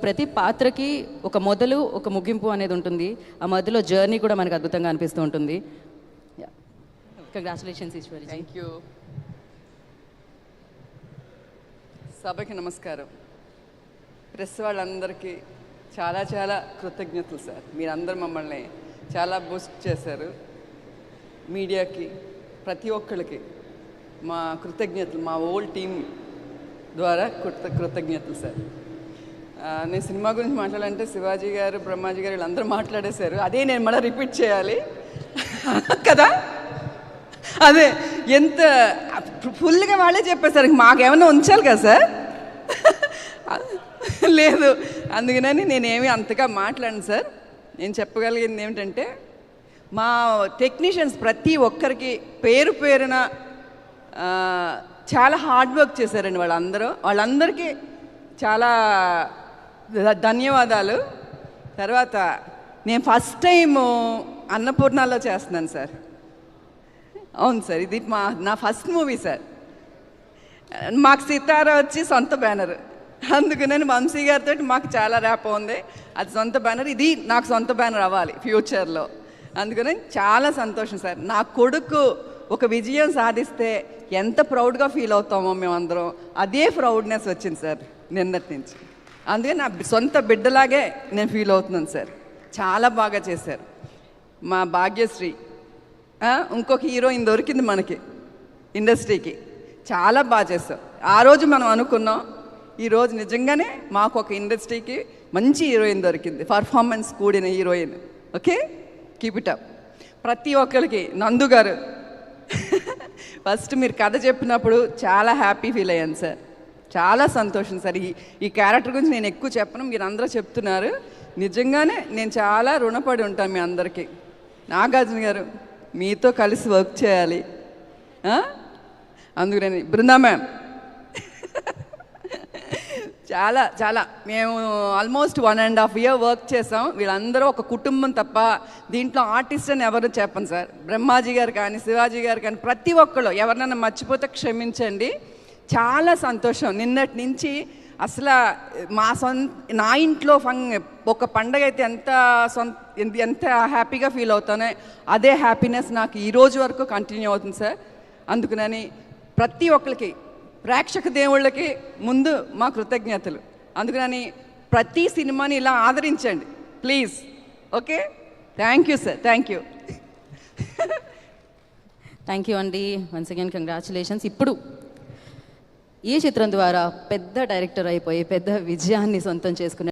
ప్రతి పాత్రకి ఒక మొదలు ఒక ముగింపు అనేది ఉంటుంది. ఆ మధ్యలో జర్నీ కూడా మనకు అద్భుతంగా అనిపిస్తూ ఉంటుంది. కంగ్రాచులేషన్స్ ఈశ్వరి. Thank you. సభకి నమస్కారం. ప్రెస్ వాళ్ళందరికీ చాలా చాలా కృతజ్ఞతలు సార్. మీరందరూ మమ్మల్ని చాలా బూస్ట్ చేశారు. మీడియాకి ప్రతి ఒక్కరికి మా కృతజ్ఞతలు, మా ఓల్ టీం ద్వారా కృతజ్ఞతలు సార్. నేను సినిమా గురించి మాట్లాడాలంటే శివాజీ గారు, బ్రహ్మాజీ గారు వీళ్ళందరూ మాట్లాడేశారు. అదే నేను మళ్ళీ రిపీట్ చేయాలి కదా. అదే ఎంత ఫుల్గా వాళ్ళే చెప్పేశారు, మాకేమన్నా ఉంచాలి కదా సార్. లేదు, అందుకని నేనేమి అంతగా మాట్లాడను సార్. నేను చెప్పగలిగింది ఏమిటంటే మా టెక్నీషియన్స్ ప్రతి ఒక్కరికి పేరు పేరున చాలా హార్డ్ వర్క్ చేశారండి. వాళ్ళందరికీ చాలా ధన్యవాదాలు. తర్వాత నేను ఫస్ట్ టైము అన్నపూర్ణలో చేస్తున్నాను సార్. అవును సార్, ఇది నా ఫస్ట్ మూవీ సార్. మాకు సితారా వచ్చి సొంత బ్యానర్, అందుకని వంశీ గారితో మాకు చాలా ర్యాప్ ఉంది. అది సొంత బ్యానర్, ఇది నాకు సొంత బ్యానర్ అవ్వాలి ఫ్యూచర్లో. అందుకని చాలా సంతోషం సార్. నా కొడుకు ఒక విజయం సాధిస్తే ఎంత ప్రౌడ్గా ఫీల్ అవుతామో మేమందరం, అదే ప్రౌడ్నెస్ వచ్చింది సార్ నిన్నటి నుంచి. అందుకని నా సొంత బిడ్డలాగే నేను ఫీల్ అవుతున్నాను సార్. చాలా బాగా చేశారు. మా భాగ్యశ్రీ ఇంకొక హీరోయిన్ దొరికింది మనకి ఇండస్ట్రీకి, చాలా బాగా చేశారు. ఆ రోజు మనం అనుకున్నాం, ఈరోజు నిజంగానే మాకు ఒక ఇండస్ట్రీకి మంచి హీరోయిన్ దొరికింది, పర్ఫార్మెన్స్ కూడిన heroine. Okay, keep it up. ప్రతి ఒక్కరికి నందు గారు ఫస్ట్ మీరు కథ చెప్పినప్పుడు చాలా హ్యాపీ ఫీల్ అయ్యాను సార్. చాలా సంతోషం సార్. ఈ క్యారెక్టర్ గురించి నేను ఎక్కువ చెప్పను, మీరు అందరూ చెప్తున్నారు. నిజంగానే నేను చాలా రుణపడి ఉంటాను మీ అందరికీ. నాగార్జున గారు, మీతో కలిసి వర్క్ చేయాలి. అందుకని బృందా మ్యామ్ చాలా చాలా మేము ఆల్మోస్ట్ 1.5 year వర్క్ చేసాం. వీళ్ళందరూ ఒక కుటుంబం తప్ప దీంట్లో ఆర్టిస్ట్ అని ఎవరు చెప్పను సార్. బ్రహ్మాజీ గారు కానీ, శివాజీ గారు కానీ, ప్రతి ఒక్కళ్ళు ఎవరినైనా మర్చిపోతే క్షమించండి. చాలా సంతోషం. నిన్నటి నుంచి అసలు నా ఇంట్లో ఒక పండగ అయితే ఎంత హ్యాపీగా ఫీల్ అవుతానో అదే హ్యాపీనెస్ నాకు ఈరోజు వరకు కంటిన్యూ అవుతుంది సార్. అందుకని ప్రతి ఒక్కరికి, ప్రేక్షక దేవుళ్ళకి ముందు మా కృతజ్ఞతలు. అందుకని ప్రతి సినిమాని ఇలా ఆదరించండి please. Okay, thank you sir. Thank you. Thank you అండి. Once again congratulations. ఇప్పుడు ఈ చిత్రం ద్వారా పెద్ద డైరెక్టర్ అయిపోయి పెద్ద విజయాన్ని సొంతం చేసుకునే